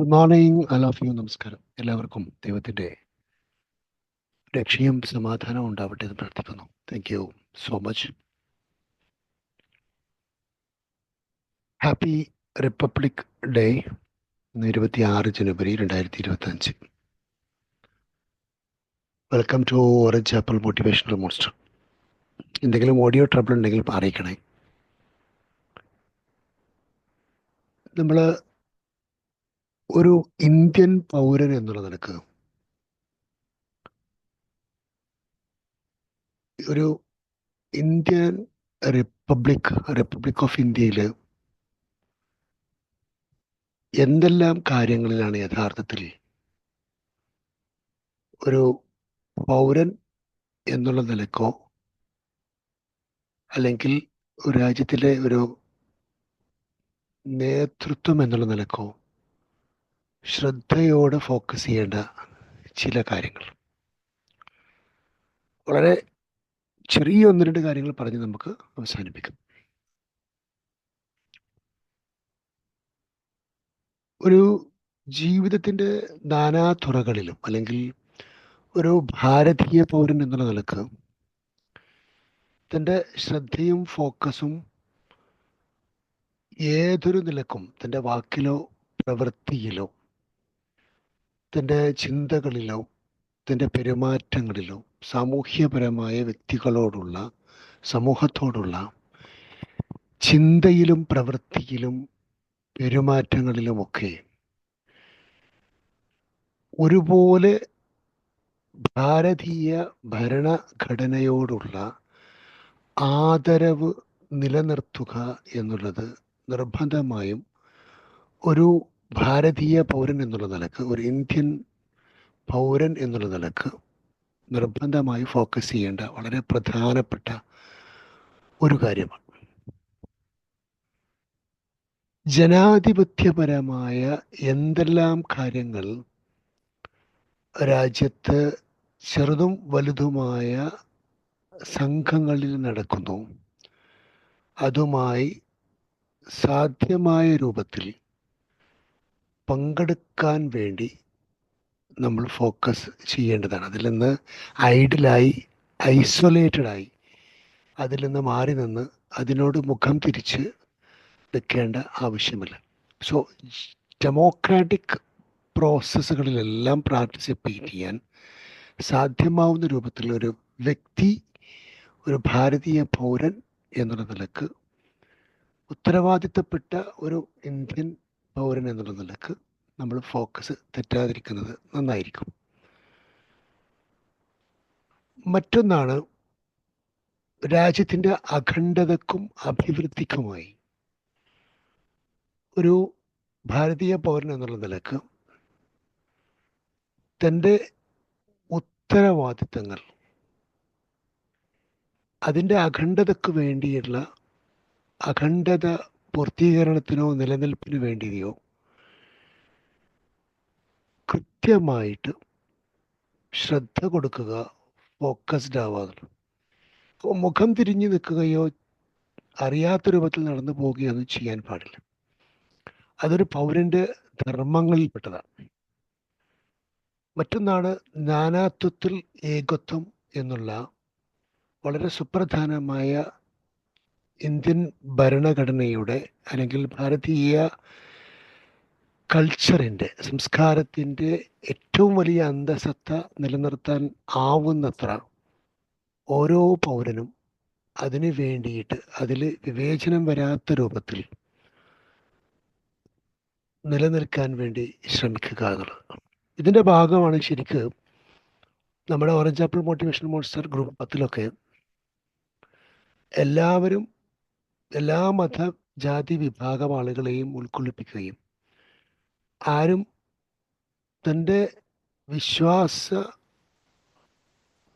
Good morning I love you. നമസ്കാരം. എല്ലാവർക്കും ദൈവത്തിൻ്റെ രക്ഷയും സമാധാനവും ഉണ്ടാവട്ടെ എന്ന് പ്രാർത്ഥിക്കുന്നു. Thank you so much. Happy republic day. 26 ജനുവരി 2025. Welcome to orange apple motivational monster. എന്തെങ്കിലും ഓഡിയോ ട്രബിൾ ഉണ്ടെങ്കിൽ അറിയിക്കണേ. നമ്മൾ ഒരു ഇന്ത്യൻ പൗരൻ എന്നുള്ള നിലക്ക് ഒരു ഇന്ത്യൻ റിപ്പബ്ലിക് ഓഫ് ഇന്ത്യയിൽ എന്തെല്ലാം കാര്യങ്ങളിലാണ് യഥാർത്ഥത്തിൽ ഒരു പൗരൻ എന്നുള്ള നിലക്കോ അല്ലെങ്കിൽ ഒരു രാജ്യത്തിലെ ഒരു നേതൃത്വം എന്നുള്ള നിലക്കോ ശ്രദ്ധയോടെ ഫോക്കസ് ചെയ്യേണ്ട ചില കാര്യങ്ങൾ, വളരെ ചെറിയ ഒന്ന് രണ്ട് കാര്യങ്ങൾ പറഞ്ഞ് നമുക്ക് അവസാനിപ്പിക്കാം. ഒരു ജീവിതത്തിൻ്റെ നാനാതുറകളിലും അല്ലെങ്കിൽ ഒരു ഭാരതീയ പൗരൻ എന്നുള്ള നിലക്ക് തൻ്റെ ശ്രദ്ധയും ഫോക്കസും ഏതൊരു നിലക്കും തൻ്റെ വാക്കിലോ പ്രവൃത്തിയിലോ തൻ്റെ ചിന്തകളിലോ തൻ്റെ പെരുമാറ്റങ്ങളിലോ സാമൂഹ്യപരമായ വ്യക്തികളോടുള്ള സമൂഹത്തോടുള്ള ചിന്തയിലും പ്രവൃത്തിയിലും പെരുമാറ്റങ്ങളിലുമൊക്കെ ഒരുപോലെ ഭാരതീയ ഭരണഘടനയോടുള്ള ആദരവ് നിലനിർത്തുക എന്നുള്ളത് നിർബന്ധമായും ഒരു ഭാരതീയ പൗരൻ എന്നുള്ള നിലക്ക്, ഒരു ഇന്ത്യൻ പൗരൻ എന്നുള്ള നിലക്ക് നിർബന്ധമായി ഫോക്കസ് ചെയ്യേണ്ട വളരെ പ്രധാനപ്പെട്ട ഒരു കാര്യമാണ്. ജനാധിപത്യപരമായ എന്തെല്ലാം കാര്യങ്ങൾ രാജ്യത്ത് ചെറുതും വലുതുമായ സംഘങ്ങളിൽ നടക്കുന്നു, അതുമായി സാധ്യമായ രൂപത്തിൽ പങ്കെടുക്കാൻ വേണ്ടി നമ്മൾ ഫോക്കസ് ചെയ്യേണ്ടതാണ്. അതിൽ നിന്ന് ഐഡിയലായി ഐസൊലേറ്റഡായി അതിൽ നിന്ന് മാറി നിന്ന് അതിനോട് മുഖം തിരിച്ച് നിൽക്കേണ്ട ആവശ്യമില്ല. സോ ഡെമോക്രാറ്റിക് പ്രോസസ്സുകളിലെല്ലാം പാർട്ടിസിപ്പേറ്റ് ചെയ്യാൻ സാധ്യമാവുന്ന രൂപത്തിൽ ഒരു വ്യക്തി, ഒരു ഭാരതീയ പൗരൻ എന്നുള്ള നിലക്ക്, ഉത്തരവാദിത്തപ്പെട്ട ഒരു ഇന്ത്യൻ പൗരൻ എന്നുള്ള നിലക്ക് നമ്മൾ ഫോക്കസ് തെറ്റാതിരിക്കുന്നത് നന്നായിരിക്കും. മറ്റൊന്നാണ്, രാജ്യത്തിൻ്റെ അഖണ്ഡതക്കും അഭിവൃദ്ധിക്കുമായി ഒരു ഭാരതീയ പൗരൻ എന്നുള്ള നിലക്ക് തൻ്റെ ഉത്തരവാദിത്തങ്ങൾ അതിൻ്റെ അഖണ്ഡതയ്ക്ക് വേണ്ടിയുള്ള അഖണ്ഡത പൂർത്തീകരണത്തിനോ നിലനിൽപ്പിനോ വേണ്ടിയോ കൃത്യമായിട്ട് ശ്രദ്ധ കൊടുക്കുക, ഫോക്കസ്ഡ് ആവാതെ മുഖം തിരിഞ്ഞു നിൽക്കുകയോ അറിയാത്ത രൂപത്തിൽ നടന്നു പോവുകയോ ഒന്നും ചെയ്യാൻ പാടില്ല. അതൊരു പൗരൻ്റെ ധർമ്മങ്ങളിൽപ്പെട്ടതാണ്. മറ്റൊന്നാണ്, നാനാത്വത്തിൽ ഏകത്വം എന്നുള്ള വളരെ സുപ്രധാനമായ ഇന്ത്യൻ ഭരണഘടനയുടെ അല്ലെങ്കിൽ ഭാരതീയ കൾച്ചറിൻ്റെ, സംസ്കാരത്തിൻ്റെ ഏറ്റവും വലിയ അന്തസത്ത നിലനിർത്താൻ ആവുന്നത്ര ഓരോ പൗരനും അതിന് വേണ്ടിയിട്ട് അതിൽ വിവേചനം വരാത്ത രൂപത്തിൽ നിലനിൽക്കാൻ വേണ്ടി ശ്രമിക്കുക എന്നുള്ളത്. ഇതിൻ്റെ ഭാഗമാണ് ശരിക്ക് നമ്മുടെ orange apple motivation monster group 10 എല്ലാവരും എല്ലാ മത ജാതി വിഭാഗം ആളുകളെയും ഉൾക്കൊള്ളിപ്പിക്കുകയും ആരും തൻ്റെ വിശ്വാസ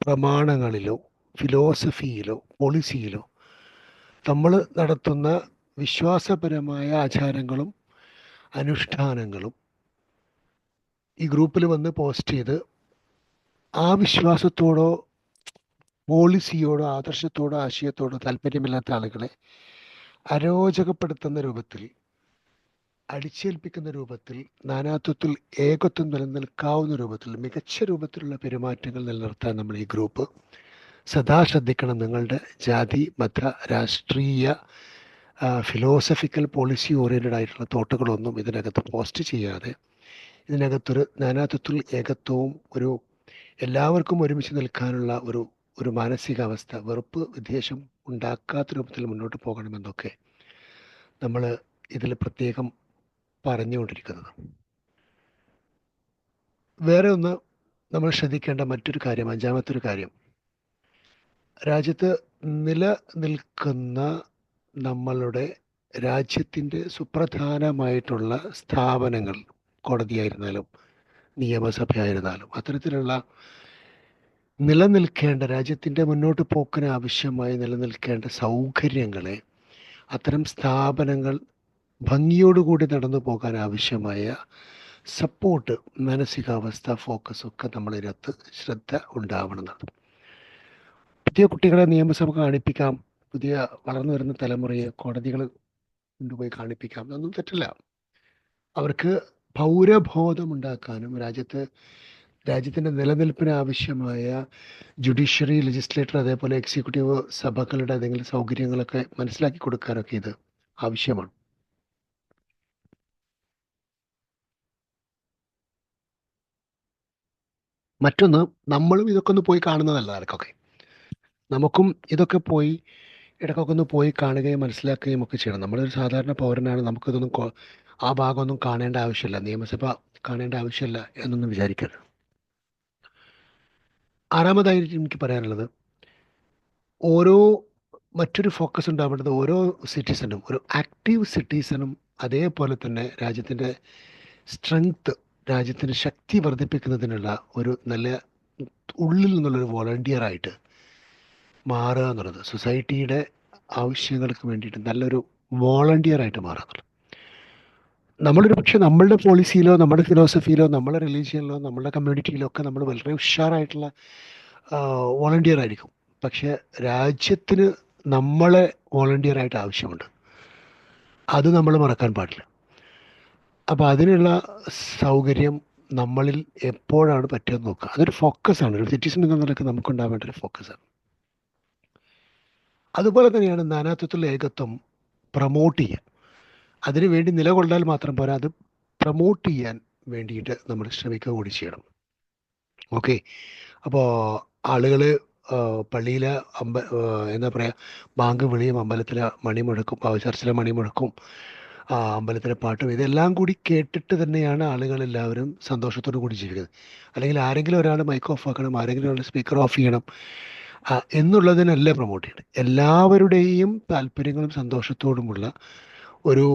പ്രമാണങ്ങളിലോ ഫിലോസഫിയിലോ പോളിസിയിലോ നമ്മൾ നടത്തുന്ന വിശ്വാസപരമായ ആചാരങ്ങളും അനുഷ്ഠാനങ്ങളും ഈ ഗ്രൂപ്പിൽ വന്ന് പോസ്റ്റ് ചെയ്ത് ആ വിശ്വാസത്തോടോ പോളിസിയോടോ ആദർശത്തോടോ ആശയത്തോടോ താല്പര്യമില്ലാത്ത ആളുകളെ അരോചകപ്പെടുത്തുന്ന രൂപത്തിൽ അടിച്ചേൽപ്പിക്കുന്ന രൂപത്തിൽ, നാനാത്വത്തിൽ ഏകത്വം നിലനിൽക്കാവുന്ന രൂപത്തിൽ, മികച്ച രൂപത്തിലുള്ള പെരുമാറ്റങ്ങൾ നിലനിർത്താൻ നമ്മൾ ഈ ഗ്രൂപ്പ് സദാ ശ്രദ്ധിക്കണം. നിങ്ങളുടെ ജാതി, മത, രാഷ്ട്രീയ, ഫിലോസഫിക്കൽ, പോളിസി ഓറിയൻറ്റഡ് ആയിട്ടുള്ള തോട്ടുകളൊന്നും ഇതിനകത്ത് പോസ്റ്റ് ചെയ്യാതെ, ഇതിനകത്തൊരു നാനാത്വത്തിൽ ഏകത്വവും ഒരു എല്ലാവർക്കും ഒരുമിച്ച് നിൽക്കാനുള്ള ഒരു ഒരു മാനസികാവസ്ഥ, വെറുപ്പ് വിദ്വേഷം ഉണ്ടാക്കാത്ത രൂപത്തിൽ മുന്നോട്ട് പോകണമെന്നൊക്കെ നമ്മൾ ഇതിൽ പ്രത്യേകം പറഞ്ഞുകൊണ്ടിരിക്കുന്നത്. വേറെ ഒന്ന് നമ്മൾ ശ്രദ്ധിക്കേണ്ട മറ്റൊരു കാര്യം, അഞ്ചാമത്തെ ഒരു കാര്യം, രാജ്യത്ത് നിലനിൽക്കുന്ന നമ്മളുടെ രാജ്യത്തിൻ്റെ സുപ്രധാനമായിട്ടുള്ള സ്ഥാപനങ്ങൾ, കോടതിയായിരുന്നാലും നിയമസഭയായിരുന്നാലും, അത്തരത്തിലുള്ള നിലനിൽക്കേണ്ട രാജ്യത്തിൻ്റെ മുന്നോട്ട് പോക്കിന് ആവശ്യമായി നിലനിൽക്കേണ്ട സൗകര്യങ്ങളെ, അത്തരം സ്ഥാപനങ്ങൾ ഭംഗിയോടുകൂടി നടന്നു പോകാൻ ആവശ്യമായ സപ്പോർട്ട്, മാനസികാവസ്ഥ, ഫോക്കസ് ഒക്കെ നമ്മളിതിനകത്ത് ശ്രദ്ധ ഉണ്ടാവണമെന്നാണ്. പുതിയ കുട്ടികളെ നിയമസഭ കാണിപ്പിക്കാം, പുതിയ വളർന്നു വരുന്ന തലമുറയെ കോടതികൾ കൊണ്ടുപോയി കാണിപ്പിക്കാം, അതൊന്നും തെറ്റല്ല. അവർക്ക് പൗരബോധം ഉണ്ടാക്കാനും രാജ്യത്തിൻ്റെ നിലനിൽപ്പിന് ആവശ്യമായ ജുഡീഷ്യറി, ലെജിസ്ലേറ്റർ, അതേപോലെ എക്സിക്യൂട്ടീവ് സഭകളുടെ ഏതെങ്കിലും സൗകര്യങ്ങളൊക്കെ മനസ്സിലാക്കി കൊടുക്കാനൊക്കെ ഇത് ആവശ്യമാണ്. മറ്റൊന്ന്, നമ്മളും ഇതൊക്കെ ഒന്ന് പോയി കാണുന്നതല്ല ആർക്കൊക്കെ. നമുക്കും ഇതൊക്കെ പോയി ഇടയ്ക്കൊക്കെ ഒന്ന് പോയി കാണുകയും മനസ്സിലാക്കുകയും ഒക്കെ ചെയ്യണം. നമ്മളൊരു സാധാരണ പൗരനാണ്, നമുക്കിതൊന്നും ആ ഭാഗമൊന്നും കാണേണ്ട ആവശ്യമില്ല, നിയമസഭ കാണേണ്ട ആവശ്യമില്ല എന്നൊന്നും വിചാരിക്കരുത്. ആറാമതായിട്ട് എനിക്ക് പറയാനുള്ളത്, ഓരോ മറ്റൊരു ഫോക്കസ് ഉണ്ടാവേണ്ടത് ഓരോ സിറ്റിസണും, ഒരു ആക്റ്റീവ് സിറ്റിസണും അതേപോലെ തന്നെ രാജ്യത്തിൻ്റെ സ്ട്രെങ്ത്, രാജ്യത്തിൻ്റെ ശക്തി വർദ്ധിപ്പിക്കുന്നതിനുള്ള ഒരു നല്ല ഉള്ളിൽ നിന്നുള്ളൊരു വോളണ്ടിയറായിട്ട് മാറുക എന്നുള്ളത്, സൊസൈറ്റിയുടെ ആവശ്യങ്ങൾക്ക് വേണ്ടിയിട്ട് നല്ലൊരു വോളണ്ടിയറായിട്ട് മാറുക എന്നുള്ളത്. നമ്മളൊരു പക്ഷേ നമ്മളുടെ പോളിസിയിലോ നമ്മുടെ ഫിലോസഫിയിലോ നമ്മുടെ റിലീജിയനിലോ നമ്മുടെ കമ്മ്യൂണിറ്റിയിലോ ഒക്കെ നമ്മൾ വളരെ ഉഷാറായിട്ടുള്ള വോളണ്ടിയർ ആയിരിക്കും. പക്ഷേ രാജ്യത്തിന് നമ്മളെ വോളണ്ടിയറായിട്ട് ആവശ്യമുണ്ട്, അത് നമ്മൾ മറക്കാൻ പാടില്ല. അപ്പോൾ അതിനുള്ള സൗകര്യം നമ്മളിൽ എപ്പോഴാണ് പറ്റുമെന്ന് നോക്കുക. അതൊരു ഫോക്കസാണ്, ഒരു സിറ്റിസൺ എന്ന നിലയ്ക്ക് നമുക്കുണ്ടാവേണ്ട ഒരു ഫോക്കസാണ്. അതുപോലെ തന്നെയാണ് നാനാത്വത്തിലുള്ള ഏകത്വം പ്രൊമോട്ട് ചെയ്യുക. അതിനുവേണ്ടി നിലകൊള്ളാൽ മാത്രം പോരാ, അത് പ്രൊമോട്ട് ചെയ്യാൻ വേണ്ടിയിട്ട് നമ്മൾ ശ്രമിക്കുക കൂടി ചെയ്യണം. ഓക്കെ. അപ്പോൾ ആളുകൾ പള്ളിയിൽ എന്താ പറയുക, ബാങ്ക് വിളിയും, അമ്പലത്തിലെ മണി മുഴക്കും, ചർച്ചിലെ മണി മുഴക്കും, അമ്പലത്തിലെ പാട്ടും, ഇതെല്ലാം കൂടി കേട്ടിട്ട് തന്നെയാണ് ആളുകളെല്ലാവരും സന്തോഷത്തോടു കൂടി ജീവിക്കുന്നത്. അല്ലെങ്കിൽ ആരെങ്കിലും ഒരാൾ മൈക്ക് ഓഫ് ആക്കണം, ആരെങ്കിലും ഒരാൾ സ്പീക്കർ ഓഫ് ചെയ്യണം എന്നുള്ളതിനല്ല പ്രൊമോട്ട് ചെയ്യണം. എല്ലാവരുടെയും താല്പര്യങ്ങളും സന്തോഷത്തോടുമുള്ള ഒരു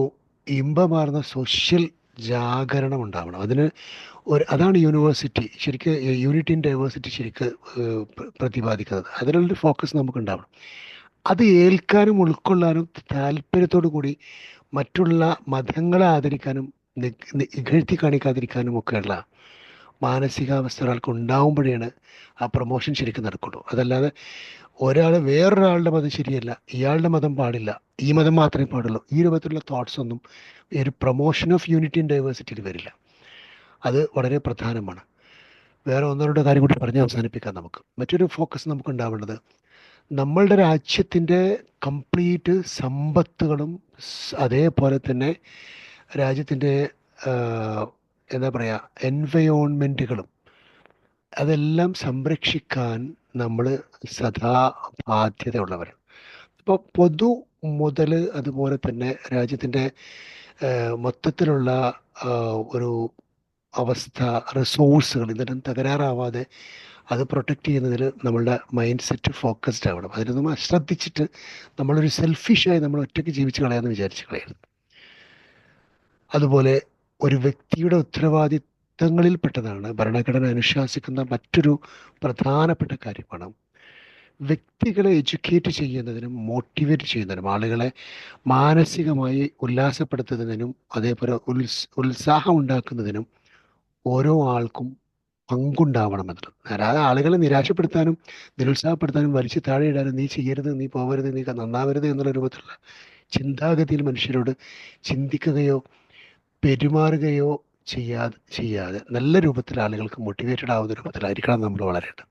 ഇമ്പമാർന്ന സോഷ്യൽ ജാഗരണം ഉണ്ടാവണം. അതാണ് യൂണിവേഴ്സിറ്റി ശരിക്ക്, യൂണിറ്റി ഇൻ ഡൈവേഴ്സിറ്റി ശരിക്ക് പ്രതിപാദിക്കുന്നത്. അതിനുള്ളൊരു ഫോക്കസ് നമുക്ക് ഉണ്ടാവണം. അത് ഏൽക്കാനും ഉൾക്കൊള്ളാനും താല്പര്യത്തോടു കൂടി മറ്റുള്ള മതങ്ങളെ ആദരിക്കാനും ഇകഴ്ത്തി കാണിക്കാതിരിക്കാനും ഒക്കെയുള്ള മാനസികാവസ്ഥ ഒരാൾക്ക് ഉണ്ടാവുമ്പോഴാണ് ആ പ്രൊമോഷൻ ശരിക്കും നടക്കുള്ളൂ. അതല്ലാതെ വേറൊരാളുടെ മതം ശരിയല്ല, ഇയാളുടെ മതം പാടില്ല, ഈ മതം മാത്രമേ പാടുള്ളൂ, ഈ രൂപത്തിലുള്ള തോട്ട്സ് ഒന്നും ഈ ഒരു പ്രൊമോഷൻ ഓഫ് യൂണിറ്റി ആൻഡ് ഡൈവേഴ്സിറ്റിയിൽ വരില്ല. അത് വളരെ പ്രധാനമാണ്. വേറെ ഒന്നോ കാര്യം കൂടി പറഞ്ഞ് അവസാനിപ്പിക്കാം. മറ്റൊരു ഫോക്കസ് നമുക്ക് ഉണ്ടാവേണ്ടത്, നമ്മളുടെ രാജ്യത്തിൻ്റെ കംപ്ലീറ്റ് സമ്പത്തുകളും അതേപോലെ തന്നെ രാജ്യത്തിൻ്റെ എന്താ പറയുക, എൻവയോൺമെൻറ്റുകളും അതെല്ലാം സംരക്ഷിക്കാൻ നമ്മൾ സദാ ബാധ്യതയുള്ളവരാണ്. അപ്പോൾ പൊതു മുതൽ, അതുപോലെ തന്നെ രാജ്യത്തിൻ്റെ മൊത്തത്തിലുള്ള ഒരു അവസ്ഥ, റിസോഴ്സുകൾ ഇതെല്ലാം തകരാറാവാതെ അത് പ്രൊട്ടക്റ്റ് ചെയ്യുന്നതിൽ നമ്മളുടെ മൈൻഡ് സെറ്റ് ഫോക്കസ്ഡ് ആവണം. അതിനൊന്നും അശ്രദ്ധിച്ചിട്ട് നമ്മളൊരു സെൽഫിഷായി നമ്മൾ ഒറ്റയ്ക്ക് ജീവിച്ച് കളയാമെന്ന് വിചാരിച്ച് കളയരുത്. അതുപോലെ ഒരു വ്യക്തിയുടെ ഉത്തരവാദിത്തങ്ങളിൽപ്പെട്ടതാണ് ഭരണഘടന അനുശാസിക്കുന്ന മറ്റൊരു പ്രധാനപ്പെട്ട കാര്യമാണ് വ്യക്തികളെ എഡ്യൂക്കേറ്റ് ചെയ്യുന്നതിനും മോട്ടിവേറ്റ് ചെയ്യുന്നതിനും, ആളുകളെ മാനസികമായി ഉല്ലാസപ്പെടുത്തുന്നതിനും അതേപോലെ ഉത്സാഹം ഉണ്ടാക്കുന്നതിനും ഓരോ ആൾക്കും പങ്കുണ്ടാവണമെന്നുള്ളത്. അതായത് ആളുകളെ നിരാശപ്പെടുത്താനും നിരുത്സാഹപ്പെടുത്താനും വലിച്ചു താഴെയിടാനും, നീ ചെയ്യരുത്, നീ പോകരുത്, നീ നന്നാവരുത് എന്നുള്ള രൂപത്തിലുള്ള ചിന്താഗതിയിൽ മനുഷ്യരോട് ചിന്തിക്കുകയോ പെരുമാറുകയോ ചെയ്യാതെ നല്ല രൂപത്തിൽ ആളുകൾക്ക് മോട്ടിവേറ്റഡ് ആവുന്ന രൂപത്തിലായിരിക്കണം നമ്മൾ വളരേണ്ടത്.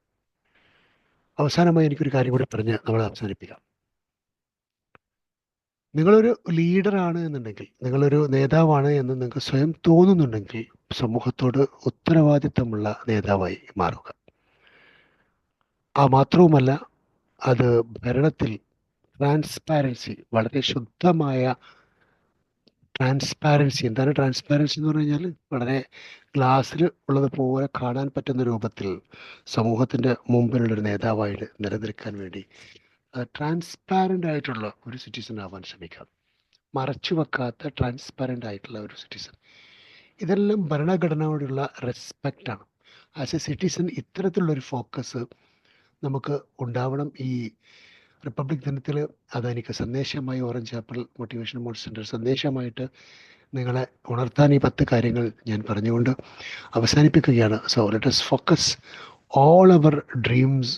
അവസാനമായി എനിക്കൊരു കാര്യം കൂടി പറഞ്ഞ് നമ്മൾ അവസാനിപ്പിക്കാം. നിങ്ങളൊരു ലീഡറാണ് എന്നുണ്ടെങ്കിൽ, നിങ്ങളൊരു നേതാവാണ് എന്ന് നിങ്ങൾക്ക് സ്വയം തോന്നുന്നുണ്ടെങ്കിൽ സമൂഹത്തോട് ഉത്തരവാദിത്തമുള്ള നേതാവായി മാറുക. മാത്രവുമല്ല, അത് ഭരണത്തിൽ ട്രാൻസ്പാരൻസി, വളരെ ശുദ്ധമായ ട്രാൻസ്പാരൻസി. എന്താണ് ട്രാൻസ്പാരൻസി എന്ന് പറഞ്ഞു കഴിഞ്ഞാൽ? വളരെ ഗ്ലാസ്സിൽ ഉള്ളതുപോലെ കാണാൻ പറ്റുന്ന രൂപത്തിൽ സമൂഹത്തിൻ്റെ മുമ്പിലുള്ളൊരു നേതാവായിട്ട് നിലനിൽക്കാൻ വേണ്ടി ട്രാൻസ്പാരൻ്റ് ആയിട്ടുള്ള ഒരു സിറ്റിസൺ ആവാൻ ശ്രമിക്കാം. മറച്ചു വെക്കാത്ത ട്രാൻസ്പാരൻ്റ് ആയിട്ടുള്ള ഒരു സിറ്റിസൺ. ഇതെല്ലാം ഭരണഘടനയോടുള്ള റെസ്പെക്റ്റാണ്. ആസ് എ സിറ്റിസൺ ഇത്തരത്തിലുള്ളൊരു ഫോക്കസ് നമുക്ക് ഉണ്ടാവണം. ഈ റിപ്പബ്ലിക് ദിനത്തിൽ അതെനിക്ക് സന്ദേശമായി orange apple motivation mode centre സന്ദേശമായിട്ട് നിങ്ങളെ ഉണർത്താൻ ഈ 10 കാര്യങ്ങൾ ഞാൻ പറഞ്ഞുകൊണ്ട് അവസാനിപ്പിക്കുകയാണ്. So let us focus all our dreams,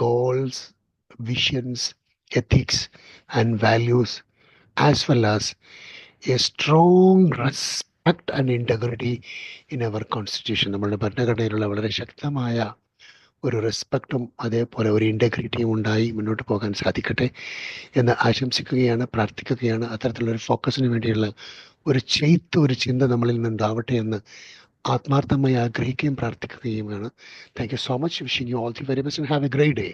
goals, visions, ethics and values, as well as a strong respect and integrity in our constitution. നമ്മളുടെ ഭരണഘടനയിലുള്ള വളരെ ശക്തമായ ഒരു റെസ്പെക്റ്റും അതേപോലെ ഒരു ഇൻറ്റഗ്രിറ്റിയും ഉണ്ടായി മുന്നോട്ട് പോകാൻ സാധിക്കട്ടെ എന്ന് ആശംസിക്കുകയാണ്, പ്രാർത്ഥിക്കുകയാണ്. അത്തരത്തിലുള്ളൊരു ഫോക്കസിന് വേണ്ടിയുള്ള ഒരു ചിന്ത നമ്മളിൽ നിന്നുണ്ടാവട്ടെ എന്ന് ആത്മാർത്ഥമായി ആഗ്രഹിക്കുകയും പ്രാർത്ഥിക്കുകയുമാണ്. Thank you so much. Wishing you all the very best and have a great day.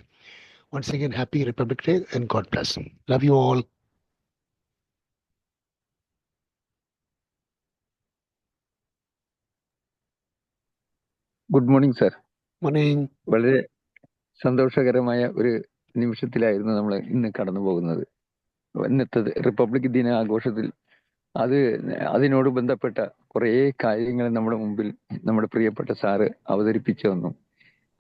Once again, happy Republic Day and God bless. Love you all. Good morning sir. Morning. വളരെ സന്തോഷകരമായ ഒരു നിമിഷത്തിലായിരുന്നു നമ്മൾ ഇന്ന് കടന്നു പോകുന്നത്. ഇന്നത്തെ റിപ്പബ്ലിക് ദിന ആഘോഷത്തിൽ അതിനോട് ബന്ധപ്പെട്ട കുറേ കാര്യങ്ങൾ നമ്മുടെ മുമ്പിൽ നമ്മുടെ പ്രിയപ്പെട്ട സാറ് അവതരിപ്പിച്ചു തന്നു.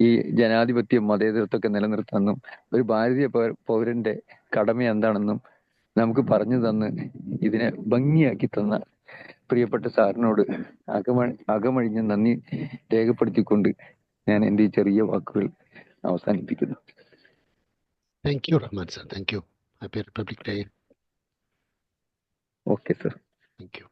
ഈ ജനാധിപത്യം മതേതരത്വമൊക്കെ നിലനിർത്താനും ഒരു ഭാരതീയ പൗരന്റെ കടമ എന്താണെന്നും നമുക്ക് പറഞ്ഞു തന്ന് ഇതിനെ ഭംഗിയാക്കി തന്ന പ്രിയപ്പെട്ട സാറിനോട് അകമഴിഞ്ഞ നന്ദി രേഖപ്പെടുത്തിക്കൊണ്ട് ഞാൻ എൻ്റെ ഈ ചെറിയ വാക്കുകൾ അവസാനിപ്പിക്കുന്നു. Thank you, Rahman sir. Thank you. Happy Republic Day. Okay sir. Thank you.